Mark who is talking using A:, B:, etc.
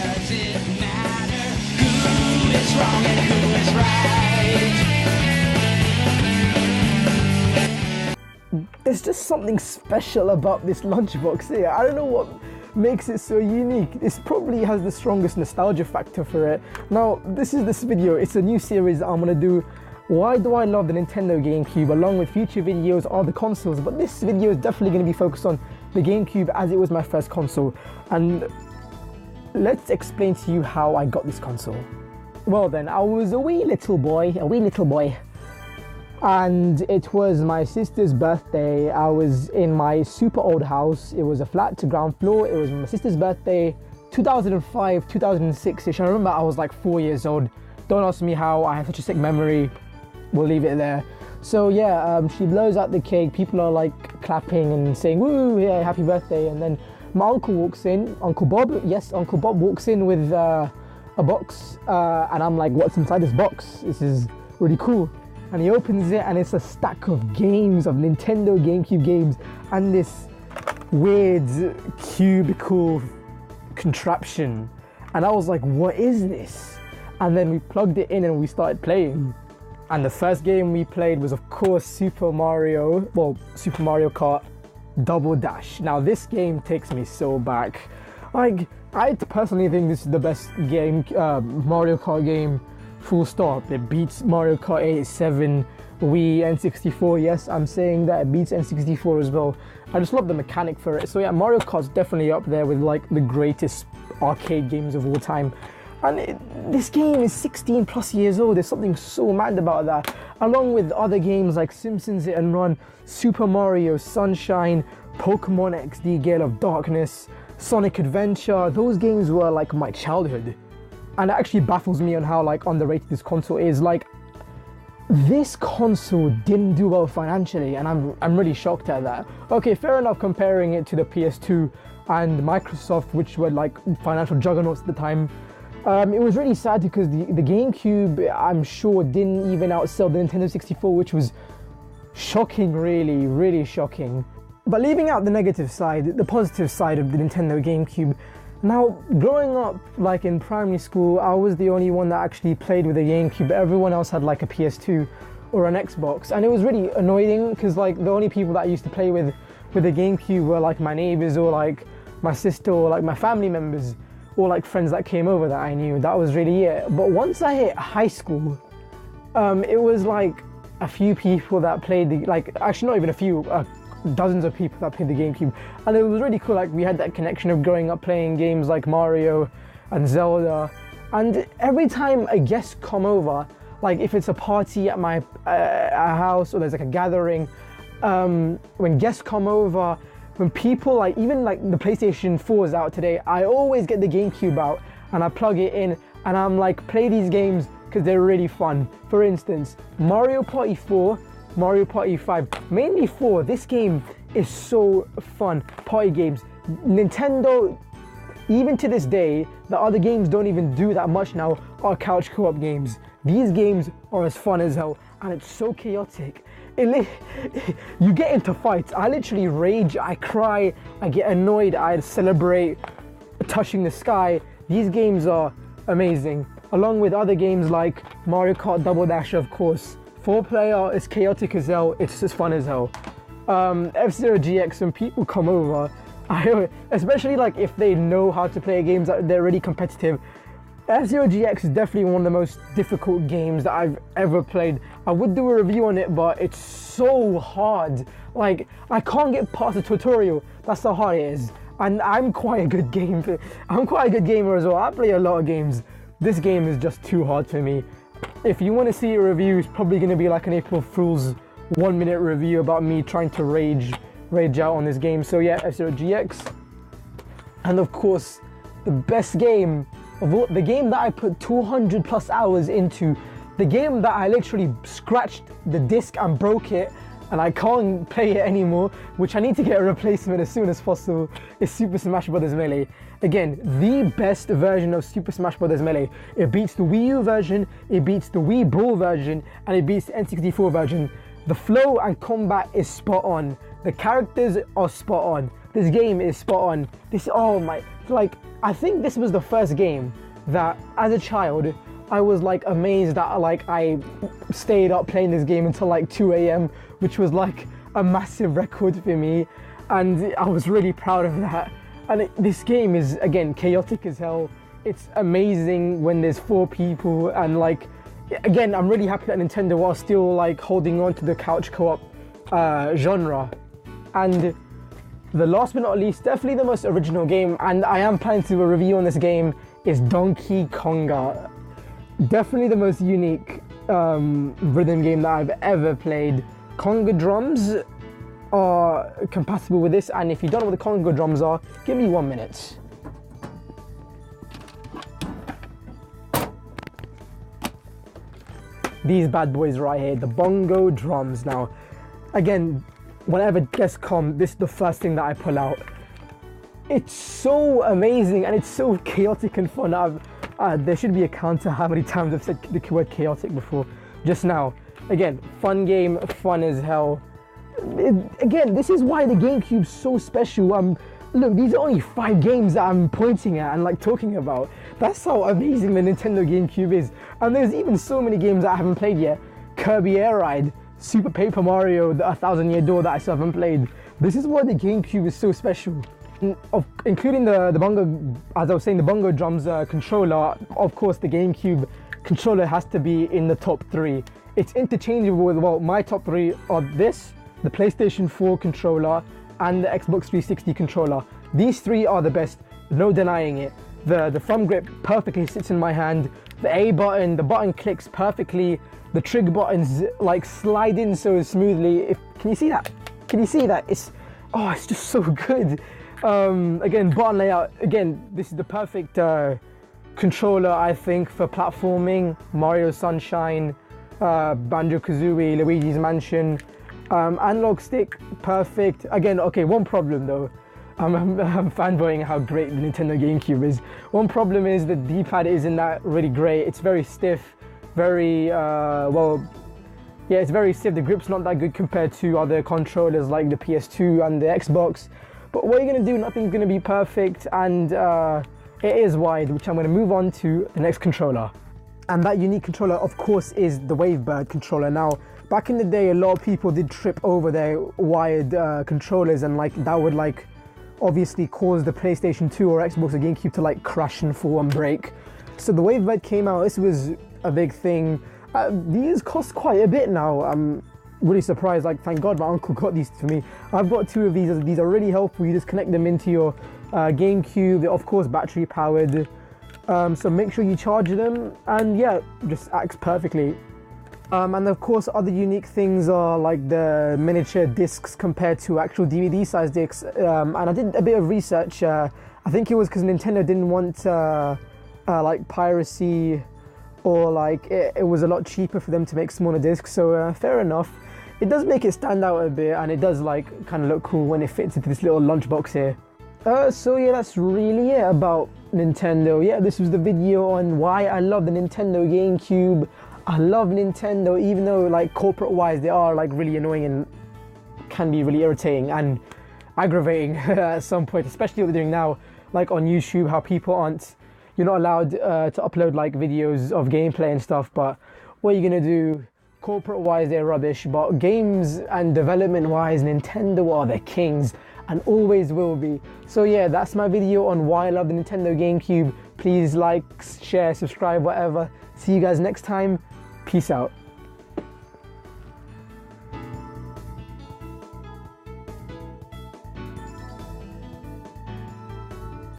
A: does it matter who is wrong and who is right?
B: There's just something special about this lunchbox here. I don't know what makes it so unique. This probably has the strongest nostalgia factor for it. Now, this video. It's a new series that I'm gonna do. Why do I love the Nintendo GameCube? Along with future videos are the consoles, but this video is definitely going to be focused on the GameCube as it was my first console. And let's explain to you how I got this console. Well then, I was a wee little boy, and it was my sister's birthday. I was in my super old house. It was a flat to ground floor. It was my sister's birthday, 2005, 2006-ish. I remember I was like 4 years old. Don't ask me how, I have such a sick memory. We'll leave it there. So yeah, she blows out the cake. People are like clapping and saying, woo, yeah, happy birthday. And then my uncle walks in, Uncle Bob, yes, Uncle Bob walks in with a box. And I'm like, what's inside this box? This is really cool. And he opens it and it's a stack of games, of Nintendo GameCube games, and this weird cubicle contraption. And I was like, what is this? And then we plugged it in and we started playing. And the first game we played was, of course, Super Mario Kart Double Dash. Now, this game takes me so back. Like, I personally think this is the best game, Mario Kart game, full stop. It beats Mario Kart 87, Wii, N64. Yes, I'm saying that it beats N64 as well. I just love the mechanic for it. So yeah, Mario Kart's definitely up there with like the greatest arcade games of all time. And this game is 16 plus years old. There's something so mad about that. Along with other games like Simpsons Hit and Run, Super Mario Sunshine, Pokemon XD Gale of Darkness, Sonic Adventure. Those games were like my childhood. And it actually baffles me on how like underrated this console is. Like, this console didn't do well financially, and I'm really shocked at that. Okay, fair enough comparing it to the PS2 and Microsoft, which were like financial juggernauts at the time. It was really sad because the GameCube, I'm sure, didn't even outsell the Nintendo 64, which was shocking, really, really shocking. But leaving out the negative side, the positive side of the Nintendo GameCube, now, growing up, like in primary school, I was the only one that actually played with a GameCube. Everyone else had like a PS2 or an Xbox, and it was really annoying because like the only people that I used to play with the GameCube were like my neighbors or like my sister or like my family members, or like friends that came over that I knew. That was really it. But once I hit high school, it was like a few people that played actually not even a few, dozens of people that played the GameCube. And it was really cool. Like, we had that connection of growing up playing games like Mario and Zelda. And every time a guest come over, like if it's a party at my house or there's like a gathering, when guests come over, when people like, even like the PlayStation 4 is out today, I always get the GameCube out and I plug it in and I'm like, play these games because they're really fun. For instance, Mario Party 4, Mario Party 5, mainly 4. This game is so fun. Party games. Nintendo, even to this day, the other games don't even do that much now, are couch co-op games. These games are as fun as hell, and it's so chaotic. You get into fights. I literally rage, I cry, I get annoyed, I celebrate touching the sky. These games are amazing, along with other games like Mario Kart Double Dash, of course. 4-player, it's chaotic as hell, it's just fun as hell. F-Zero GX, when people come over, especially like if they know how to play games that they're really competitive, F-Zero GX is definitely one of the most difficult games that I've ever played. I would do a review on it, but it's so hard. Like, I can't get past the tutorial. That's how hard it is. And I'm quite a good gamer. I'm quite a good gamer as well. I play a lot of games. This game is just too hard for me. If you want to see a review, it's probably going to be like an April Fool's 1-minute review about me trying to rage out on this game. So yeah, F-Zero GX. And of course, the best game of all, the game that I put 200 plus hours into, the game that I literally scratched the disc and broke it and I can't play it anymore, which I need to get a replacement as soon as possible, is Super Smash Bros. Melee. Again, the best version of Super Smash Bros. Melee. It beats the Wii U version, it beats the Wii Brawl version, and it beats the N64 version. The flow and combat is spot on. The characters are spot on. This game is spot on. Oh my, like, I think this was the first game that, as a child, I was like amazed that like I stayed up playing this game until like 2 a.m., which was like a massive record for me, and I was really proud of that. And this game is, again, chaotic as hell. It's amazing when there's 4 people, and like, again, I'm really happy that Nintendo are still like holding on to the couch co-op genre. And the last but not least, definitely the most original game, and I am planning to do a review on this game, is Donkey Konga. Definitely the most unique rhythm game that I've ever played. Conga drums are compatible with this, and if you don't know what the Conga drums are, give me 1 minute. These bad boys right here, the bongo drums. Now, again, whenever guests come, this is the first thing that I pull out. It's so amazing and it's so chaotic and fun. There should be a counter how many times I've said the word chaotic before. Just now. Again, fun game, fun as hell. Again, this is why the GameCube's so special. Look, these are only 5 games that I'm pointing at and like talking about. That's how amazing the Nintendo GameCube is. And there's even so many games that I haven't played yet. Kirby Air Ride, Super Paper Mario, the 1000-Year Door that I still haven't played. This is why the GameCube is so special. Including the bongo, as I was saying, the bongo drums controller. Of course, the GameCube controller has to be in the top 3. It's interchangeable with, well, my top 3 are this, the PlayStation 4 controller, and the Xbox 360 controller. These 3 are the best, no denying it. The thumb grip perfectly sits in my hand. The A button, the button clicks perfectly. The trigger buttons like slide in so smoothly. Can you see that? Can you see that? It's just so good. Again, button layout. Again, this is the perfect controller, I think, for platforming. Mario Sunshine, Banjo-Kazooie, Luigi's Mansion. Analog stick, perfect. Again, okay, one problem though. I'm fanboying how great the Nintendo GameCube is. One problem is the D-pad isn't that really great. It's very stiff, very, it's very stiff. The grip's not that good compared to other controllers like the PS2 and the Xbox. But what are you gonna do? Nothing's gonna be perfect, and it is wide, which I'm gonna move on to the next controller. And that unique controller, of course, is the WaveBird controller. Now, back in the day, a lot of people did trip over their wired controllers, and like that would like obviously cause the PlayStation 2 or Xbox or GameCube to like crash and fall and break. So the WaveBird came out. This was a big thing. These cost quite a bit now. I'm really surprised. Like, thank God my uncle got these for me. I've got 2 of these. These are really helpful. You just connect them into your GameCube. They're of course battery powered. So make sure you charge them, and yeah, just acts perfectly. And of course, other unique things are like the miniature discs compared to actual DVD size discs. And I did a bit of research. I think it was because Nintendo didn't want like piracy, or like it was a lot cheaper for them to make smaller discs. So fair enough. It does make it stand out a bit, and it does like kind of look cool when it fits into this little lunchbox here. So yeah, that's really it about Nintendo. Yeah, this was the video on why I love the Nintendo GameCube. I love Nintendo, even though like corporate wise they are like really annoying and can be really irritating and aggravating at some point, especially what they're doing now, like on YouTube, how you're not allowed to upload like videos of gameplay and stuff. But what are you gonna do? Corporate wise they're rubbish, but games and development wise Nintendo are the kings and always will be. So yeah, that's my video on why I love the Nintendo GameCube. Please like, share, subscribe, whatever. See you guys next time. Peace out.